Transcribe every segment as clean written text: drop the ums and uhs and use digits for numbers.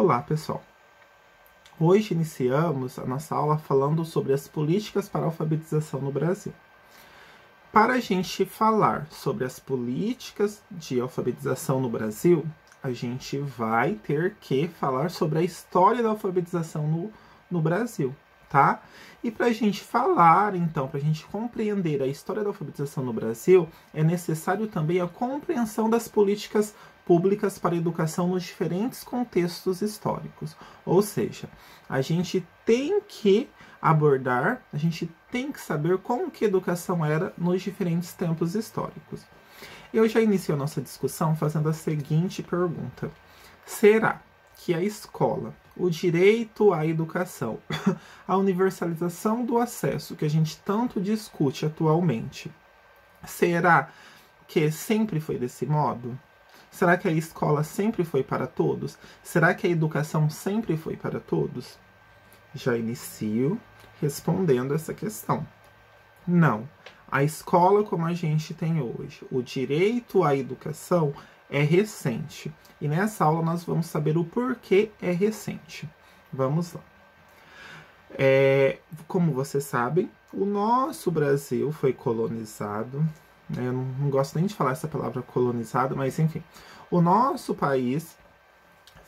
Olá, pessoal! Hoje iniciamos a nossa aula falando sobre as políticas para a alfabetização no Brasil. Para a gente falar sobre as políticas de alfabetização no Brasil, a gente vai ter que falar sobre a história da alfabetização no Brasil, tá? E para a gente falar, então, para a gente compreender a história da alfabetização no Brasil, é necessário também a compreensão das políticas públicas para a educação nos diferentes contextos históricos. Ou seja, a gente tem que abordar, a gente tem que saber como que a educação era nos diferentes tempos históricos. Eu já iniciei a nossa discussão fazendo a seguinte pergunta: será que a escola, o direito à educação, a universalização do acesso que a gente tanto discute atualmente, será que sempre foi desse modo? Será que a escola sempre foi para todos? Será que a educação sempre foi para todos? Já inicio respondendo essa questão. Não. A escola como a gente tem hoje, o direito à educação é recente. E nessa aula nós vamos saber o porquê é recente. Vamos lá. Como vocês sabem, o nosso Brasil foi colonizado. Eu não gosto nem de falar essa palavra colonizado, mas enfim. O nosso país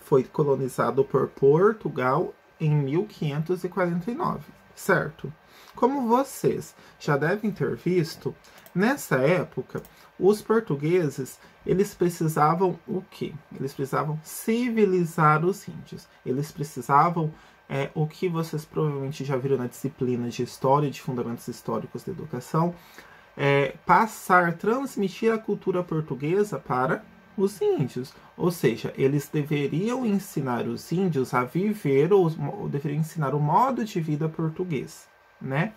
foi colonizado por Portugal em 1549, certo? Como vocês já devem ter visto, nessa época, os portugueses, eles precisavam o quê? Eles precisavam civilizar os índios. Eles precisavam, o que vocês provavelmente já viram na disciplina de História e de Fundamentos Históricos da Educação, transmitir a cultura portuguesa para os índios. Ou seja, eles deveriam ensinar os índios a viver, ou deveriam ensinar o modo de vida português, né?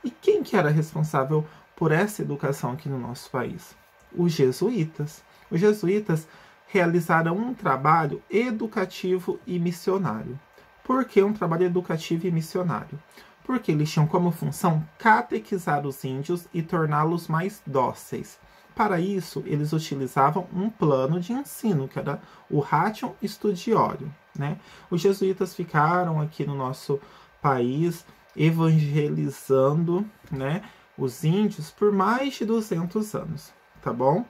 E quem que era responsável por essa educação aqui no nosso país? Os jesuítas. Os jesuítas realizaram um trabalho educativo e missionário. Por que um trabalho educativo e missionário? Porque eles tinham como função catequizar os índios e torná-los mais dóceis. Para isso, eles utilizavam um plano de ensino, que era o Ratio Studiorum, né? Os jesuítas ficaram aqui no nosso país evangelizando, né, os índios por mais de 200 anos, tá bom?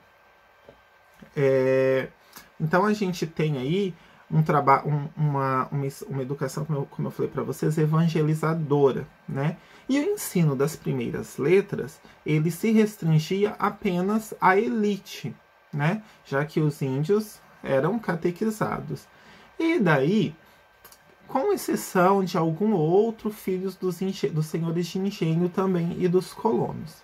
Então, a gente tem aí uma educação, como eu falei para vocês, evangelizadora, né? E o ensino das primeiras letras, ele se restringia apenas à elite, né? Já que os índios eram catequizados. E daí, com exceção de algum outro filhos dos senhores de engenho também e dos colonos.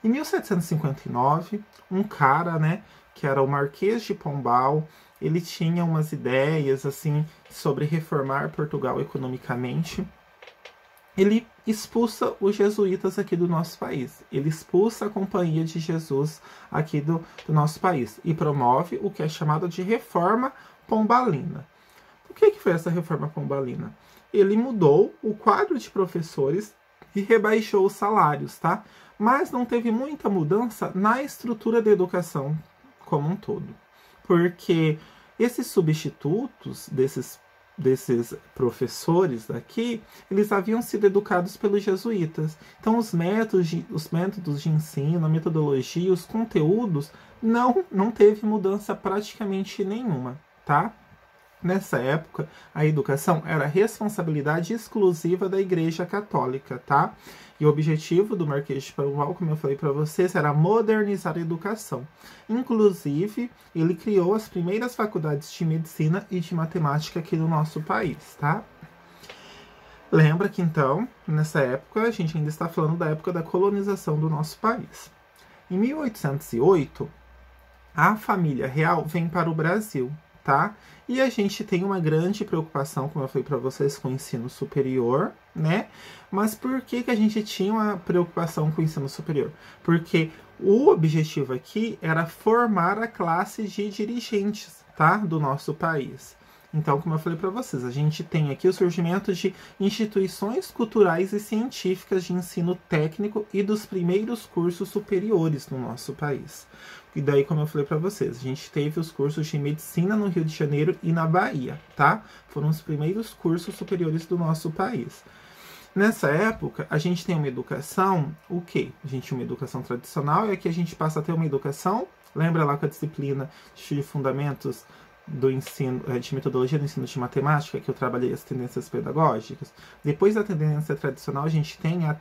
Em 1759, um cara, né, que era o Marquês de Pombal, ele tinha umas ideias assim sobre reformar Portugal economicamente. Ele expulsa os jesuítas aqui do nosso país. Ele expulsa a Companhia de Jesus aqui do nosso país e promove o que é chamado de Reforma Pombalina. O que foi essa Reforma Pombalina? Ele mudou o quadro de professores e rebaixou os salários, tá? Mas não teve muita mudança na estrutura da educação como um todo. Porque esses substitutos desses professores daqui, eles haviam sido educados pelos jesuítas. Então, os métodos de ensino, a metodologia, os conteúdos, não teve mudança praticamente nenhuma, tá? Nessa época, a educação era responsabilidade exclusiva da Igreja Católica, tá? E o objetivo do Marquês de Pombal, como eu falei para vocês, era modernizar a educação. Inclusive, ele criou as primeiras faculdades de medicina e de matemática aqui no nosso país, tá? Lembra que, então, nessa época, a gente ainda está falando da época da colonização do nosso país. Em 1808, a família real vem para o Brasil, tá? E a gente tem uma grande preocupação, como eu falei para vocês, com o ensino superior, né? Mas por que a gente tinha uma preocupação com o ensino superior? Porque o objetivo aqui era formar a classe de dirigentes, tá? Do nosso país. Então, como eu falei para vocês, a gente tem aqui o surgimento de instituições culturais e científicas de ensino técnico e dos primeiros cursos superiores no nosso país. E daí, como eu falei para vocês, a gente teve os cursos de medicina no Rio de Janeiro e na Bahia, tá? Foram os primeiros cursos superiores do nosso país. Nessa época, a gente tem uma educação, o quê? A gente tem uma educação tradicional e aqui a gente passa a ter uma educação, lembra lá com a disciplina de fundamentos do ensino, de metodologia do ensino de matemática, que eu trabalhei as tendências pedagógicas. Depois da tendência tradicional, a gente tem a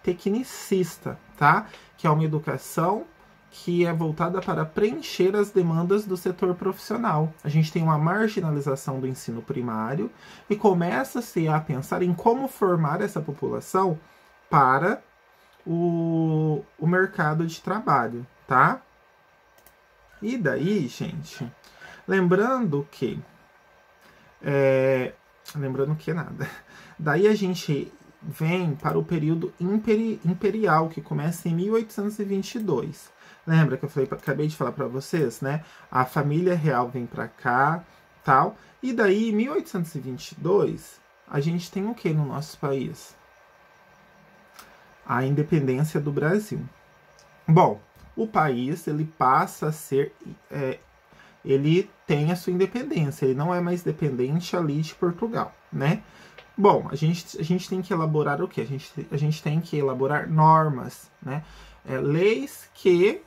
tecnicista, tá? Que é uma educação que é voltada para preencher as demandas do setor profissional. A gente tem uma marginalização do ensino primário e começa-se a pensar em como formar essa população para o mercado de trabalho, tá? E daí, gente, lembrando que nada. Daí a gente vem para o período imperial, que começa em 1822. Lembra que eu acabei de falar para vocês, né? A família real vem para cá, tal. E daí, em 1822, a gente tem o que no nosso país? A independência do Brasil. Bom, o país, ele passa a ser... ele tem a sua independência, ele não é mais dependente ali de Portugal, né? Bom, a gente tem que elaborar o quê? A gente tem que elaborar normas, né? Leis que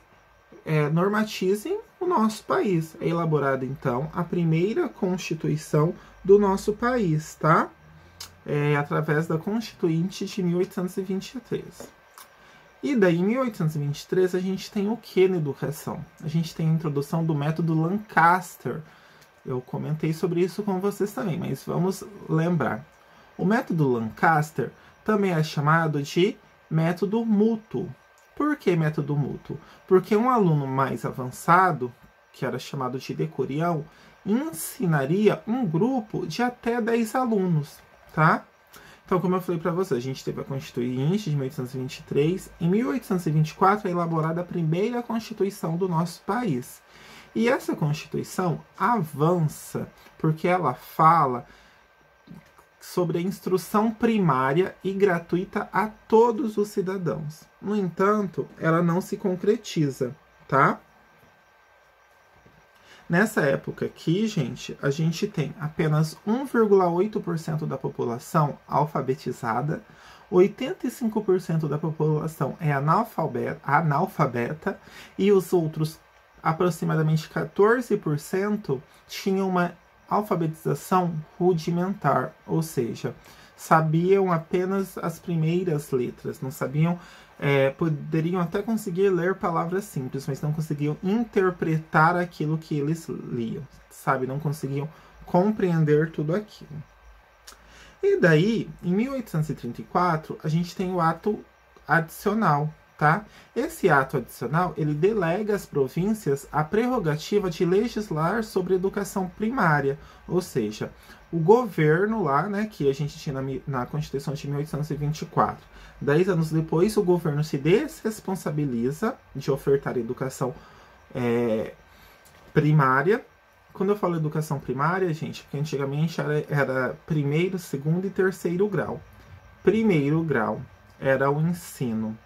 normatizem o nosso país. É elaborada, então, a primeira Constituição do nosso país, tá? Através da Constituinte de 1823. E daí, em 1823, a gente tem o que na educação? A gente tem a introdução do método Lancaster. Eu comentei sobre isso com vocês também, mas vamos lembrar. O método Lancaster também é chamado de método mútuo. Por que método mútuo? Porque um aluno mais avançado, que era chamado de decurião, ensinaria um grupo de até 10 alunos, tá? Então, como eu falei para vocês, a gente teve a Constituinte de 1823. Em 1824 é elaborada a primeira Constituição do nosso país. E essa Constituição avança porque ela fala sobre a instrução primária e gratuita a todos os cidadãos. No entanto, ela não se concretiza, tá? Nessa época aqui, gente, a gente tem apenas 1,8% da população alfabetizada, 85% da população é analfabeta e os outros, aproximadamente 14%, tinham uma alfabetização rudimentar, ou seja, sabiam apenas as primeiras letras, não sabiam, poderiam até conseguir ler palavras simples, mas não conseguiam interpretar aquilo que eles liam, sabe? Não conseguiam compreender tudo aquilo. E daí, em 1834, a gente tem o ato adicional, tá? Esse ato adicional, ele delega às províncias a prerrogativa de legislar sobre educação primária, ou seja, o governo lá, né, que a gente tinha na Constituição de 1824. 10 anos depois, o governo se desresponsabiliza de ofertar educação primária. Quando eu falo educação primária, gente, porque antigamente era primeiro, segundo e terceiro grau. Primeiro grau era o ensino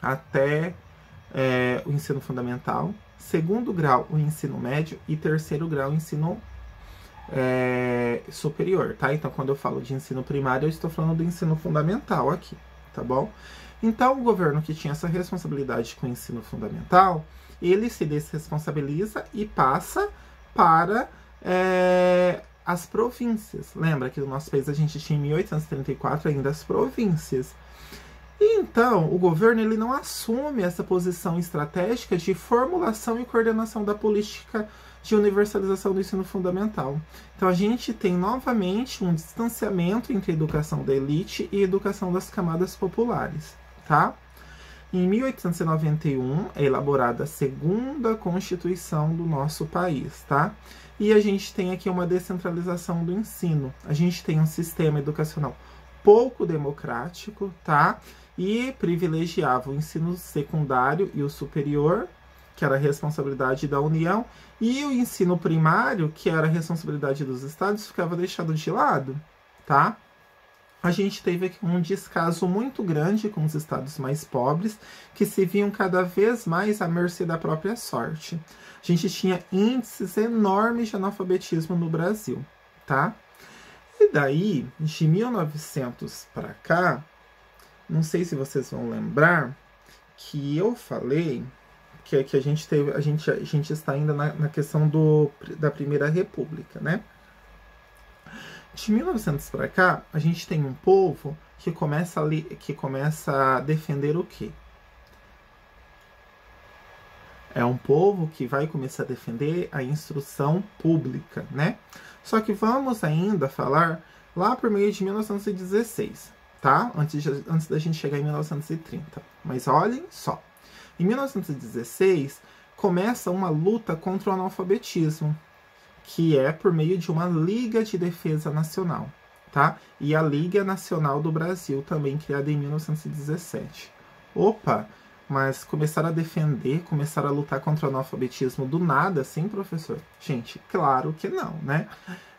até o ensino fundamental, segundo grau o ensino médio e terceiro grau o ensino superior, tá? Então, quando eu falo de ensino primário, eu estou falando do ensino fundamental aqui, tá bom? Então, o governo que tinha essa responsabilidade com o ensino fundamental, ele se desresponsabiliza e passa para as províncias. Lembra que no nosso país a gente tinha em 1834 ainda as províncias. E então, o governo ele não assume essa posição estratégica de formulação e coordenação da política de universalização do ensino fundamental. Então, a gente tem novamente um distanciamento entre a educação da elite e a educação das camadas populares, tá? Em 1891 é elaborada a segunda Constituição do nosso país, tá? E a gente tem aqui uma descentralização do ensino. A gente tem um sistema educacional pouco democrático, tá? E privilegiava o ensino secundário e o superior que era a responsabilidade da União, e o ensino primário, que era a responsabilidade dos estados, ficava deixado de lado, tá? A gente teve aqui um descaso muito grande com os estados mais pobres, que se viam cada vez mais à mercê da própria sorte. A gente tinha índices enormes de analfabetismo no Brasil, tá? E daí, de 1900 para cá, não sei se vocês vão lembrar, que eu falei que a gente teve, a gente está ainda na questão da Primeira República, né? De 1900 para cá, a gente tem um povo que começa a defender o quê? É um povo que vai começar a defender a instrução pública, né? Só que vamos ainda falar lá por meio de 1916, tá? Antes da gente chegar em 1930. Mas olhem só. Em 1916, começa uma luta contra o analfabetismo, que é por meio de uma Liga de Defesa Nacional, tá? E a Liga Nacional do Brasil, também criada em 1917. Opa, mas começaram a defender, começaram a lutar contra o analfabetismo do nada, assim, professor? Gente, claro que não, né?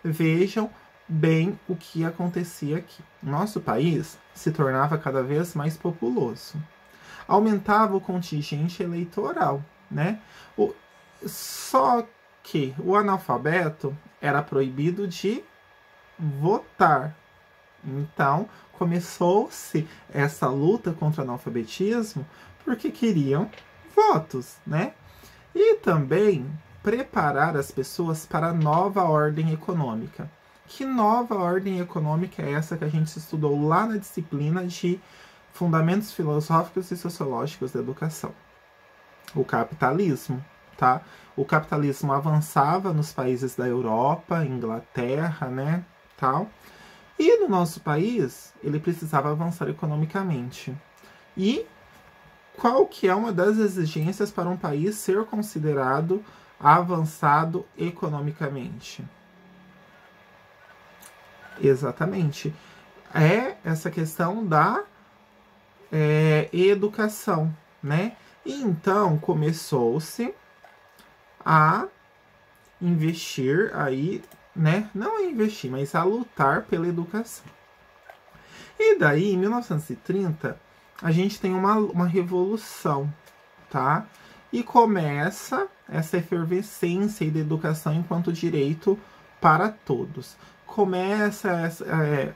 Vejam bem o que acontecia aqui. Nosso país se tornava cada vez mais populoso. Aumentava o contingente eleitoral, né? Só que o analfabeto era proibido de votar. Então, começou-se essa luta contra o analfabetismo porque queriam votos, né? E também preparar as pessoas para a nova ordem econômica. Que nova ordem econômica é essa que a gente estudou lá na disciplina de Fundamentos Filosóficos e Sociológicos da Educação? O capitalismo, tá? O capitalismo avançava nos países da Europa, Inglaterra, né, tal. E no nosso país, ele precisava avançar economicamente. E qual que é uma das exigências para um país ser considerado avançado economicamente? Exatamente. É essa questão da educação, né? E então começou-se a investir aí, né? Não a investir, mas a lutar pela educação. E daí, em 1930, a gente tem uma revolução, tá? E começa essa efervescência da educação enquanto direito para todos.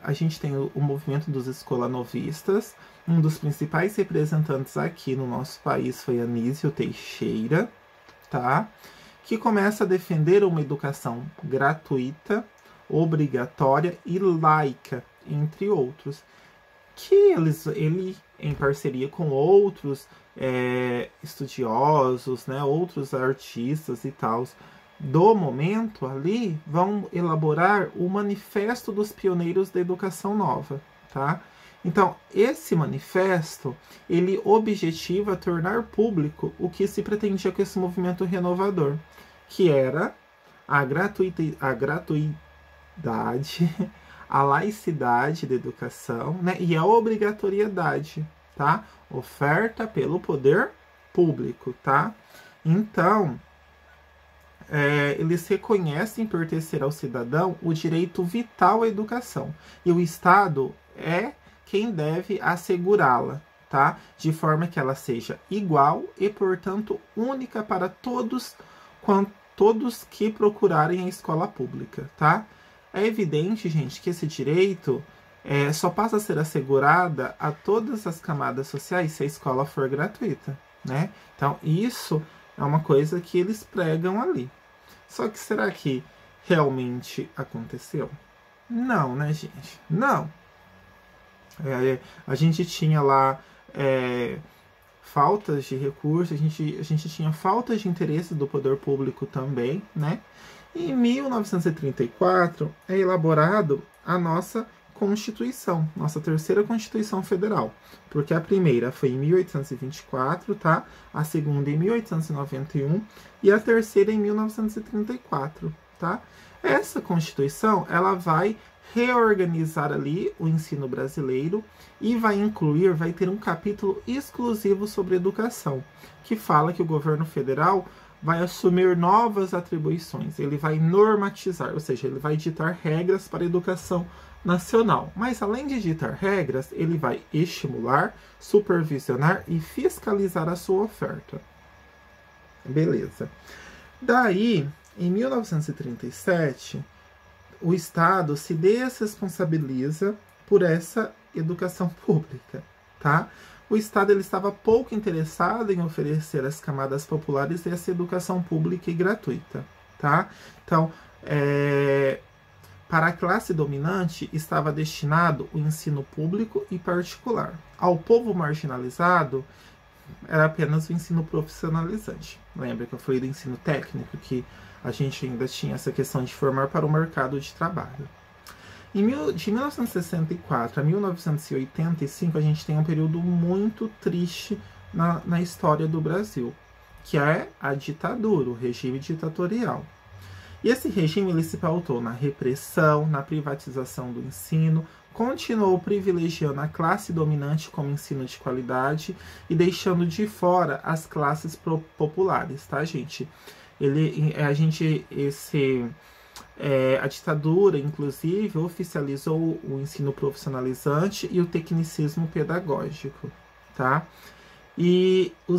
A gente tem o movimento dos escolanovistas. Um dos principais representantes aqui no nosso país foi Anísio Teixeira, tá? Que começa a defender uma educação gratuita, obrigatória e laica, entre outros. Que ele em parceria com outros estudiosos, né, outros artistas e tal, do momento ali, vão elaborar o Manifesto dos Pioneiros da Educação Nova, tá? Então, esse manifesto, ele objetiva tornar público o que se pretendia com esse movimento renovador, que era a gratuidade, a laicidade da educação, né, e a obrigatoriedade, tá? Oferta pelo poder público, tá? Então, eles reconhecem pertencer ao cidadão o direito vital à educação. E o Estado é quem deve assegurá-la, tá? De forma que ela seja igual e, portanto, única para todos que procurarem a escola pública, tá? É evidente, gente, que esse direito só passa a ser assegurada a todas as camadas sociais se a escola for gratuita, né? Então, isso é uma coisa que eles pregam ali. Só que será que realmente aconteceu? Não, né, gente? Não. A gente tinha lá faltas de recursos, a gente tinha faltas de interesse do poder público também, né? E em 1934 é elaborado a nossa Constituição, nossa terceira Constituição Federal, porque a primeira foi em 1824, tá? A segunda em 1891 e a terceira em 1934, tá? Essa Constituição, ela vai reorganizar ali o ensino brasileiro e vai ter um capítulo exclusivo sobre educação, que fala que o governo federal vai assumir novas atribuições, ele vai normatizar, ou seja, ele vai ditar regras para a educação nacional. Mas além de ditar regras, ele vai estimular, supervisionar e fiscalizar a sua oferta. Beleza. Daí, em 1937, o Estado se desresponsabiliza por essa educação pública, tá? O Estado ele estava pouco interessado em oferecer às camadas populares essa educação pública e gratuita, tá? Então, para a classe dominante estava destinado o ensino público e particular. Ao povo marginalizado era apenas o ensino profissionalizante. Lembra que eu falei do ensino técnico, que a gente ainda tinha essa questão de formar para o mercado de trabalho. De 1964 a 1985, a gente tem um período muito triste na história do Brasil, que é a ditadura, o regime ditatorial. E esse regime ele se pautou na repressão, na privatização do ensino, continuou privilegiando a classe dominante como ensino de qualidade e deixando de fora as classes populares, tá, gente? A ditadura, inclusive, oficializou o ensino profissionalizante e o tecnicismo pedagógico, tá? E o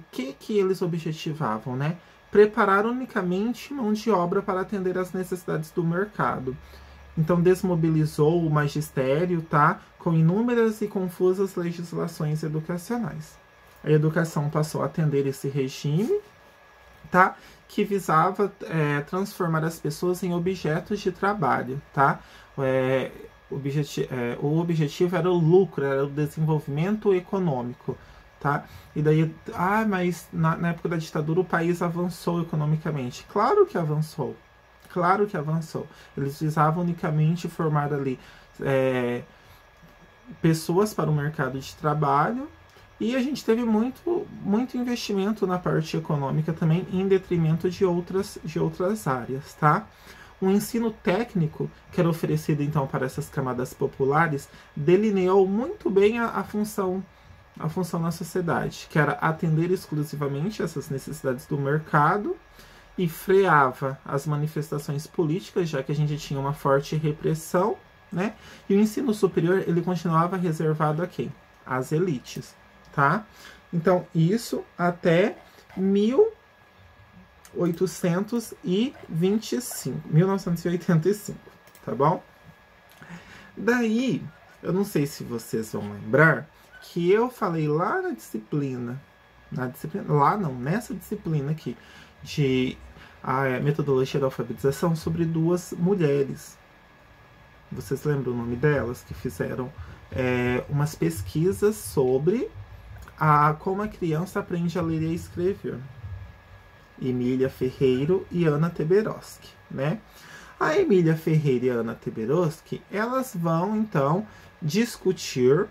que eles objetivavam, né? Preparar unicamente mão de obra para atender às necessidades do mercado. Então, desmobilizou o magistério, tá? Com inúmeras e confusas legislações educacionais. A educação passou a atender esse regime, tá? Que visava transformar as pessoas em objetos de trabalho, tá? O objetivo era o lucro, era o desenvolvimento econômico, tá? E daí, mas na época da ditadura o país avançou economicamente. Claro que avançou. Claro que avançou. Eles visavam unicamente formar ali pessoas para o mercado de trabalho. E a gente teve muito investimento na parte econômica também, em detrimento de outras áreas, tá? O ensino técnico, que era oferecido então para essas camadas populares, delineou muito bem a função na sociedade, que era atender exclusivamente essas necessidades do mercado e freava as manifestações políticas, já que a gente tinha uma forte repressão, né? E o ensino superior, ele continuava reservado a quem? Às elites. Tá? Então, isso até 1985, tá bom? Daí, eu não sei se vocês vão lembrar que eu falei lá nessa disciplina aqui, de a metodologia da alfabetização, sobre duas mulheres. Vocês lembram o nome delas? Que fizeram umas pesquisas sobre como a criança aprende a ler e a escrever. Emília Ferreiro e Ana Teberoski, né? A Emília Ferreira e a Ana Teberoski, elas vão, então, discutir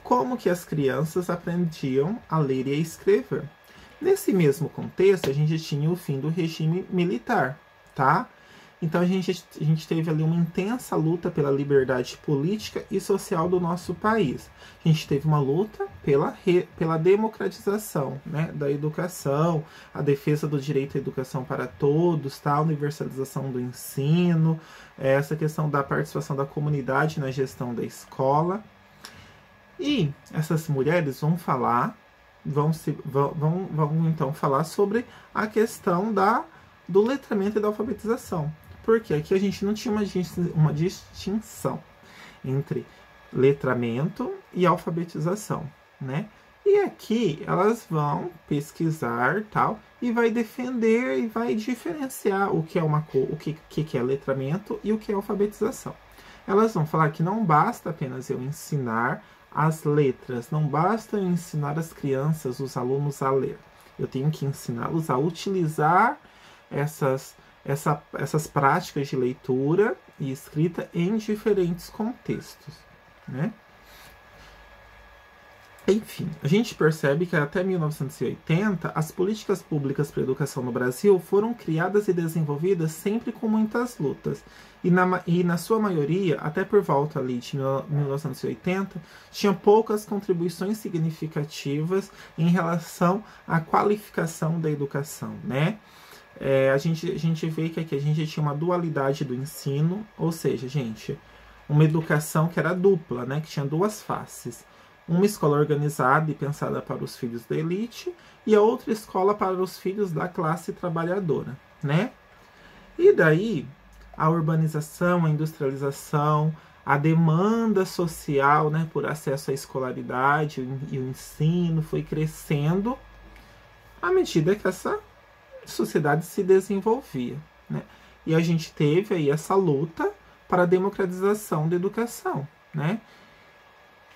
como que as crianças aprendiam a ler e a escrever. Nesse mesmo contexto, a gente tinha o fim do regime militar, tá? Então a gente teve ali uma intensa luta pela liberdade política e social do nosso país. A gente teve uma luta pela democratização, né, da educação, a defesa do direito à educação para todos, tá, a universalização do ensino, essa questão da participação da comunidade na gestão da escola. E essas mulheres vão então falar sobre a questão do letramento e da alfabetização. Porque aqui a gente não tinha uma distinção entre letramento e alfabetização, né? E aqui elas vão pesquisar, tal, e vai defender e vai diferenciar o que é letramento e o que é alfabetização. Elas vão falar que não basta apenas eu ensinar as letras, não basta eu ensinar as crianças, os alunos a ler. Eu tenho que ensiná-los a utilizar essas práticas de leitura e escrita em diferentes contextos, né? Enfim, a gente percebe que até 1980 as políticas públicas para a educação no Brasil foram criadas e desenvolvidas sempre com muitas lutas. E na sua maioria, até por volta ali de 1980, tinham poucas contribuições significativas em relação à qualificação da educação, né? A gente vê que aqui a gente tinha uma dualidade do ensino, ou seja, gente, uma educação que era dupla, né? Que tinha duas faces. Uma escola organizada e pensada para os filhos da elite e a outra escola para os filhos da classe trabalhadora, né? E daí, a urbanização, a industrialização, a demanda social, né, por acesso à escolaridade e o ensino foi crescendo à medida que essa sociedade se desenvolvia, né? E a gente teve aí essa luta para a democratização da educação, né?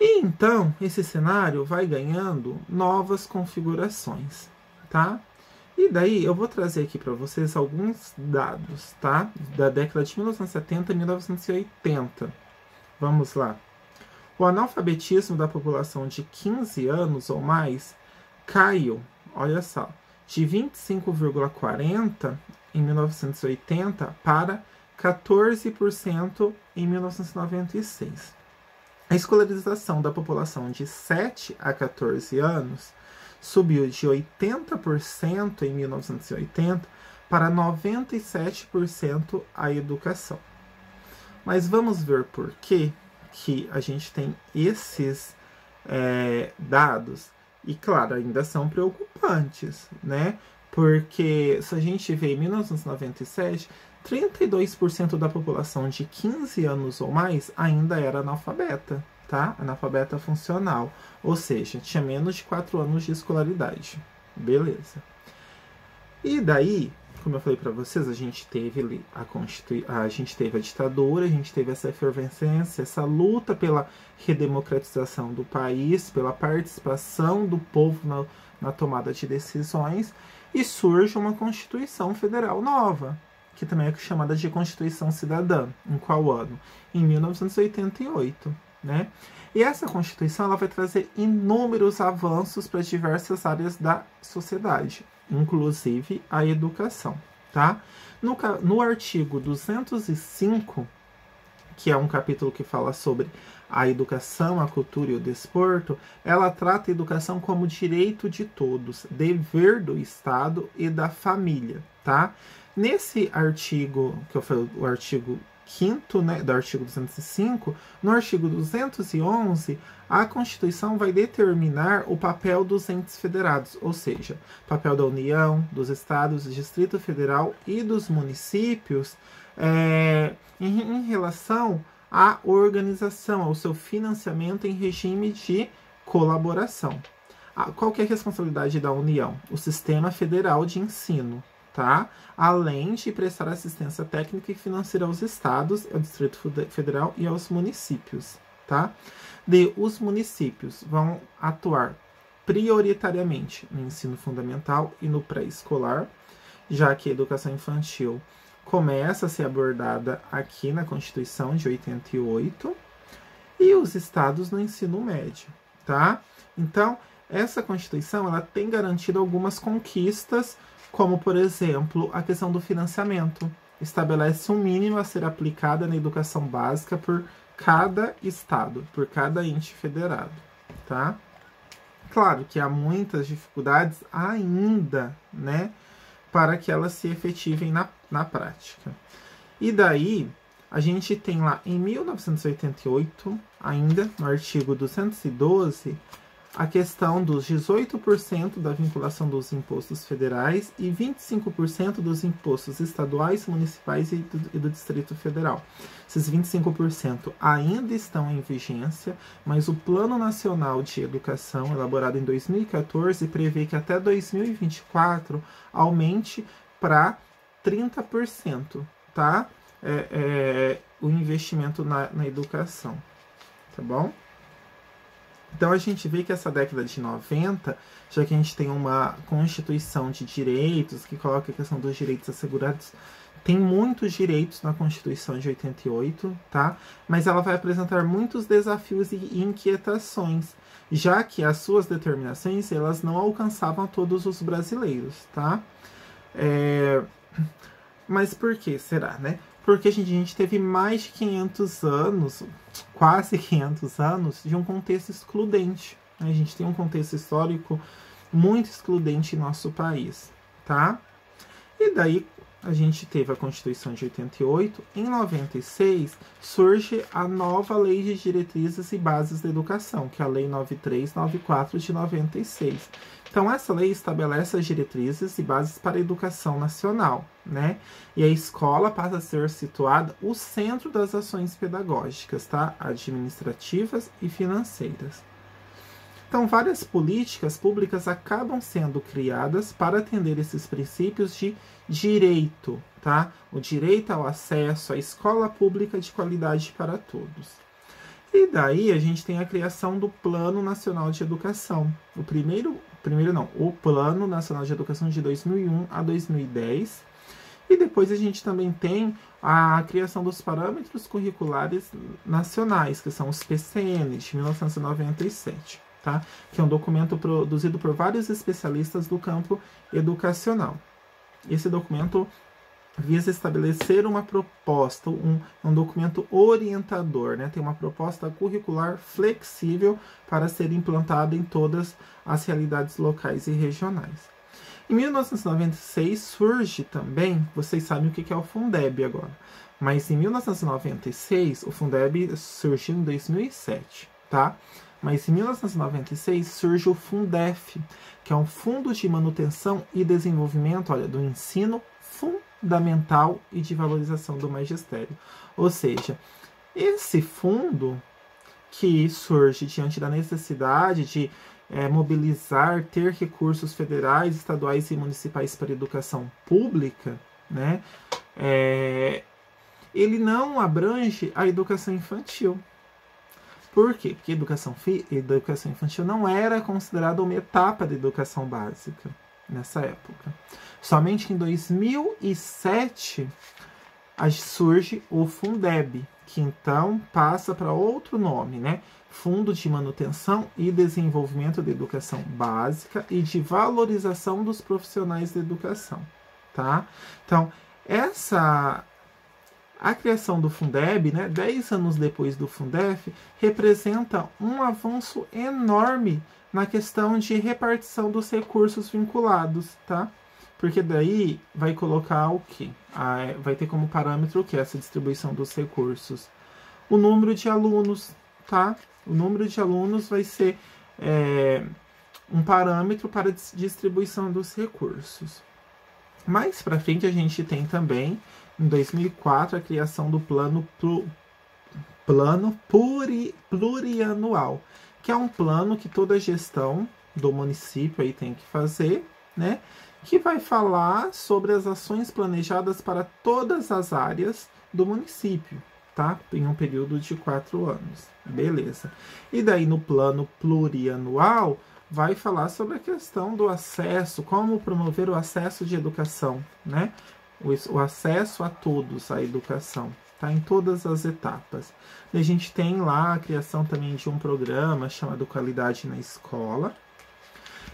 E então, esse cenário vai ganhando novas configurações, tá? E daí, eu vou trazer aqui para vocês alguns dados, tá? Da década de 1970 e 1980. Vamos lá. O analfabetismo da população de 15 anos ou mais caiu, olha só, de 25,40% em 1980 para 14% em 1996. A escolarização da população de 7 a 14 anos subiu de 80% em 1980 para 97% a educação. Mas vamos ver por que a gente tem esses dados. E, claro, ainda são preocupantes, né? Porque se a gente vê em 1997, 32% da população de 15 anos ou mais ainda era analfabeta, tá? Analfabeta funcional, ou seja, tinha menos de 4 anos de escolaridade. Beleza. E daí, como eu falei para vocês, a gente teve a gente teve a ditadura, a gente teve essa efervescência, essa luta pela redemocratização do país, pela participação do povo na tomada de decisões, e surge uma Constituição Federal nova, que também é chamada de Constituição Cidadã. Em qual ano? Em 1988, né? E essa Constituição ela vai trazer inúmeros avanços para diversas áreas da sociedade, inclusive a educação, tá? No artigo 205, que é um capítulo que fala sobre a educação, a cultura e o desporto, ela trata a educação como direito de todos, dever do Estado e da família, tá? Nesse artigo, que eu falei, o artigo 5º, né, do artigo 205, no artigo 211, a Constituição vai determinar o papel dos entes federados, ou seja, papel da União, dos Estados, do Distrito Federal e dos municípios em relação à organização, ao seu financiamento em regime de colaboração. Qual que é a responsabilidade da União? O Sistema Federal de Ensino, tá? Além de prestar assistência técnica e financeira aos estados, ao Distrito Federal e aos municípios, tá? Os municípios vão atuar prioritariamente no ensino fundamental e no pré-escolar, já que a educação infantil começa a ser abordada aqui na Constituição de 88, e os estados no ensino médio, tá? Então, essa Constituição ela tem garantido algumas conquistas, como, por exemplo, a questão do financiamento. Estabelece um mínimo a ser aplicado na educação básica por cada estado, por cada ente federado, tá? Claro que há muitas dificuldades ainda, né, para que elas se efetivem na prática. E daí, a gente tem lá em 1988, ainda no artigo 212, a questão dos 18% da vinculação dos impostos federais e 25% dos impostos estaduais, municipais e do Distrito Federal. Esses 25% ainda estão em vigência, mas o Plano Nacional de Educação, elaborado em 2014, prevê que até 2024 aumente para 30%, tá? O investimento na educação, tá bom? Então a gente vê que essa década de 90, já que a gente tem uma Constituição de direitos, que coloca a questão dos direitos assegurados, tem muitos direitos na Constituição de 88, tá? Mas ela vai apresentar muitos desafios e inquietações. já que as suas determinações elas não alcançavam todos os brasileiros, tá? Mas por que será, né? Porque a gente teve mais de 500 anos, quase 500 anos, de um contexto excludente. Né? A gente tem um contexto histórico muito excludente em nosso país, tá? E daí a gente teve a Constituição de 88. Em 96 surge a nova Lei de Diretrizes e Bases da Educação, que é a Lei 9394 de 96. Então essa lei estabelece as diretrizes e bases para a educação nacional, né? E a escola passa a ser situada o centro das ações pedagógicas, tá? Administrativas e financeiras. Então, várias políticas públicas acabam sendo criadas para atender esses princípios de direito, tá? O direito ao acesso à escola pública de qualidade para todos. E daí a gente tem a criação do Plano Nacional de Educação. O Plano Nacional de Educação de 2001 a 2010. E depois a gente também tem a criação dos Parâmetros Curriculares Nacionais, que são os PCN, de 1997. Tá? Que é um documento produzido por vários especialistas do campo educacional. Esse documento visa estabelecer uma proposta, um documento orientador, né? Tem uma proposta curricular flexível para ser implantada em todas as realidades locais e regionais. Em 1996 surge também, vocês sabem o que é o Fundeb agora, mas em 1996 o Fundeb surgiu em 2007, tá? Mas em 1996 surge o Fundef, que é um Fundo de Manutenção e Desenvolvimento, do ensino fundamental e de valorização do magistério. Ou seja, esse fundo que surge diante da necessidade de mobilizar, ter recursos federais, estaduais e municipais para a educação pública, né? Ele não abrange a educação infantil. Por quê? Porque educação infantil não era considerada uma etapa da educação básica nessa época. Somente em 2007 surge o Fundeb, que então passa para outro nome, né? Fundo de Manutenção e Desenvolvimento da Educação Básica e de Valorização dos Profissionais da Educação, tá? Então, a criação do Fundeb, né, 10 anos depois do Fundef, representa um avanço enorme na questão de repartição dos recursos vinculados, tá? Porque daí vai colocar o quê? Vai ter como parâmetro o quê? Essa distribuição dos recursos. O número de alunos, tá? O número de alunos vai ser um parâmetro para a distribuição dos recursos. Mais para frente a gente tem também, em 2004, a criação do plano plurianual, que é um plano que toda a gestão do município aí tem que fazer, né? Que vai falar sobre as ações planejadas para todas as áreas do município, tá? Em um período de 4 anos. Beleza. E daí no plano plurianual vai falar sobre a questão do acesso, como promover o acesso de educação, né? O acesso a todos à educação, tá? Em todas as etapas. E a gente tem lá a criação também de um programa chamado Qualidade na Escola.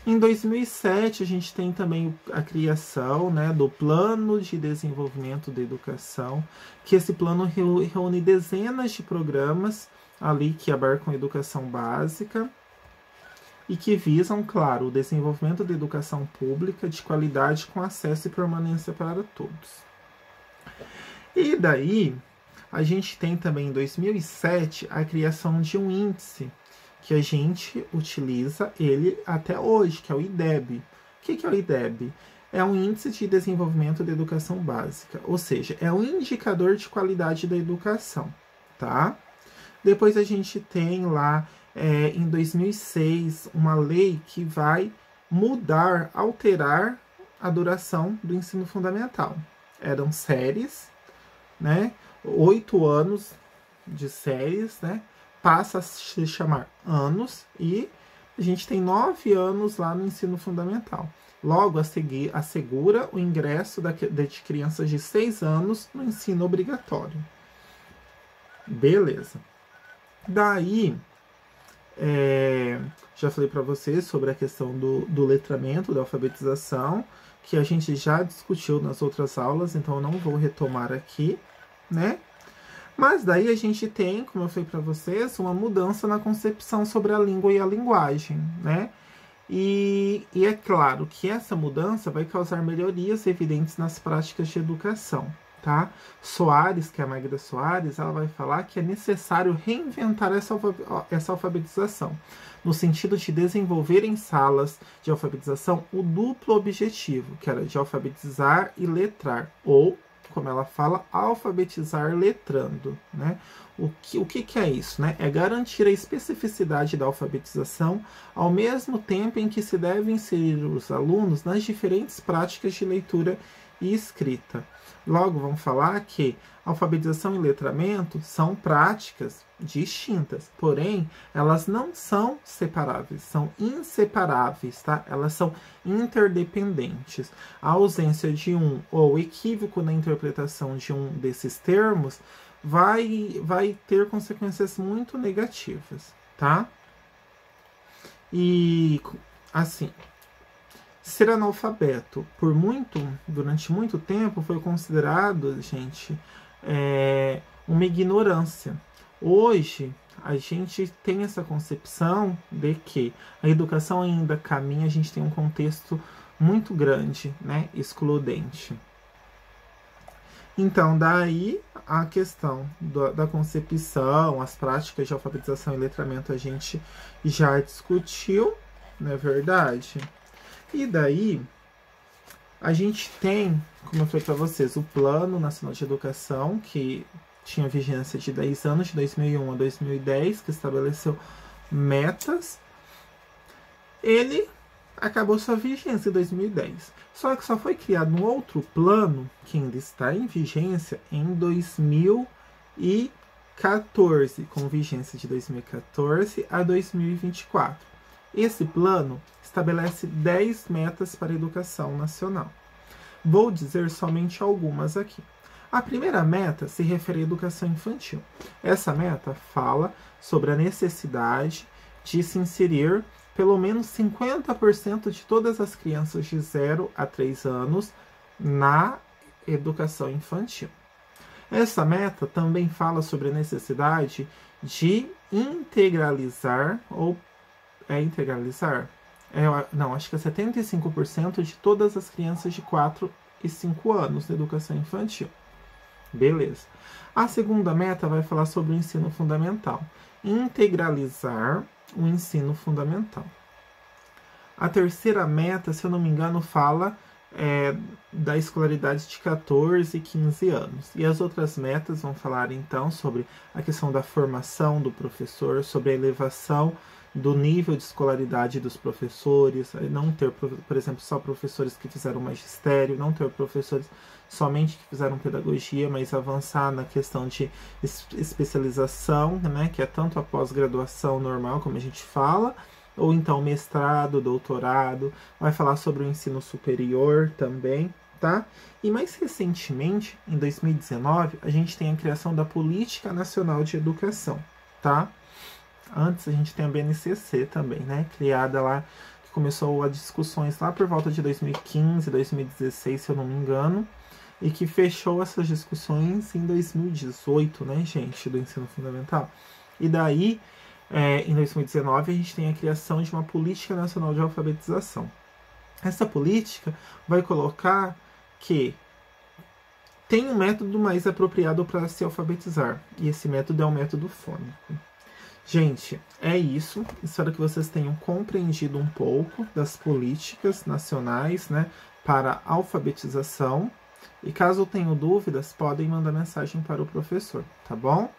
Em 2007, a gente tem também a criação, né, do Plano de Desenvolvimento da Educação, que esse plano reúne dezenas de programas ali que abarcam a educação básica e que visam, claro, o desenvolvimento da educação pública de qualidade com acesso e permanência para todos. E daí, a gente tem também em 2007 a criação de um índice que a gente utiliza ele até hoje, que é o IDEB. O que é o IDEB? É um Índice de Desenvolvimento da Educação Básica, ou seja, é um indicador de qualidade da educação, tá? Depois a gente tem lá, em 2006, uma lei que vai alterar a duração do ensino fundamental. Eram séries, né? 8 anos de séries, né? Passa a se chamar anos e a gente tem 9 anos lá no ensino fundamental. Logo, assegura o ingresso de crianças de 6 anos no ensino obrigatório. Beleza. Daí, Já falei para vocês sobre a questão do letramento, da alfabetização, que a gente já discutiu nas outras aulas, então eu não vou retomar aqui, né? Mas daí a gente tem, como eu falei para vocês, uma mudança na concepção sobre a língua e a linguagem, né? E é claro que essa mudança vai causar melhorias evidentes nas práticas de educação, tá? Soares, que é a Magda Soares, ela vai falar que é necessário reinventar essa alfabetização, no sentido de desenvolver em salas de alfabetização o duplo objetivo, que era de alfabetizar e letrar, ou, como ela fala, alfabetizar letrando, né? O que é isso, né? É garantir a especificidade da alfabetização ao mesmo tempo em que se deve inserir os alunos nas diferentes práticas de leitura e escrita. Logo, vamos falar que alfabetização e letramento são práticas distintas, porém, elas não são separáveis, são inseparáveis, tá? Elas são interdependentes. A ausência de um ou equívoco na interpretação de um desses termos vai ter consequências muito negativas, tá? E, assim, ser analfabeto durante muito tempo foi considerado, gente, uma ignorância. Hoje, a gente tem essa concepção de que a educação ainda caminha, a gente tem um contexto muito grande, né, excludente. Então, daí a questão da concepção, as práticas de alfabetização e letramento a gente já discutiu, não é verdade? E daí, a gente tem, como eu falei para vocês, o Plano Nacional de Educação, que tinha vigência de 10 anos, de 2001 a 2010, que estabeleceu metas. Ele acabou sua vigência em 2010. Só que só foi criado um outro plano, que ainda está em vigência, em 2014, com vigência de 2014 a 2024. Esse plano estabelece 10 metas para a educação nacional. Vou dizer somente algumas aqui. A primeira meta se refere à educação infantil. Essa meta fala sobre a necessidade de se inserir pelo menos 50% de todas as crianças de 0 a 3 anos na educação infantil. Essa meta também fala sobre a necessidade de integralizar, acho que é 75% de todas as crianças de 4 e 5 anos na educação infantil. Beleza. A segunda meta vai falar sobre o ensino fundamental. Integralizar o ensino fundamental. A terceira meta, se eu não me engano, fala da escolaridade de 14 e 15 anos. E as outras metas vão falar, então, sobre a questão da formação do professor, sobre a elevação do nível de escolaridade dos professores, não ter, por exemplo, só professores que fizeram magistério, não ter professores somente que fizeram pedagogia, mas avançar na questão de especialização, né, que é tanto a pós-graduação normal, como a gente fala, ou então mestrado, doutorado, vai falar sobre o ensino superior também, tá? E mais recentemente, em 2019, a gente tem a criação da Política Nacional de Educação, tá? Antes a gente tem a BNCC também, né? Criada lá, que começou as discussões lá por volta de 2015, 2016, se eu não me engano, e que fechou essas discussões em 2018, né, gente, do ensino fundamental. E daí, em 2019, a gente tem a criação de uma Política Nacional de Alfabetização. Essa política vai colocar que tem um método mais apropriado para se alfabetizar, e esse método é o método fônico. Gente, é isso. Espero que vocês tenham compreendido um pouco das políticas nacionais, né, para alfabetização. E caso tenham dúvidas, podem mandar mensagem para o professor, tá bom?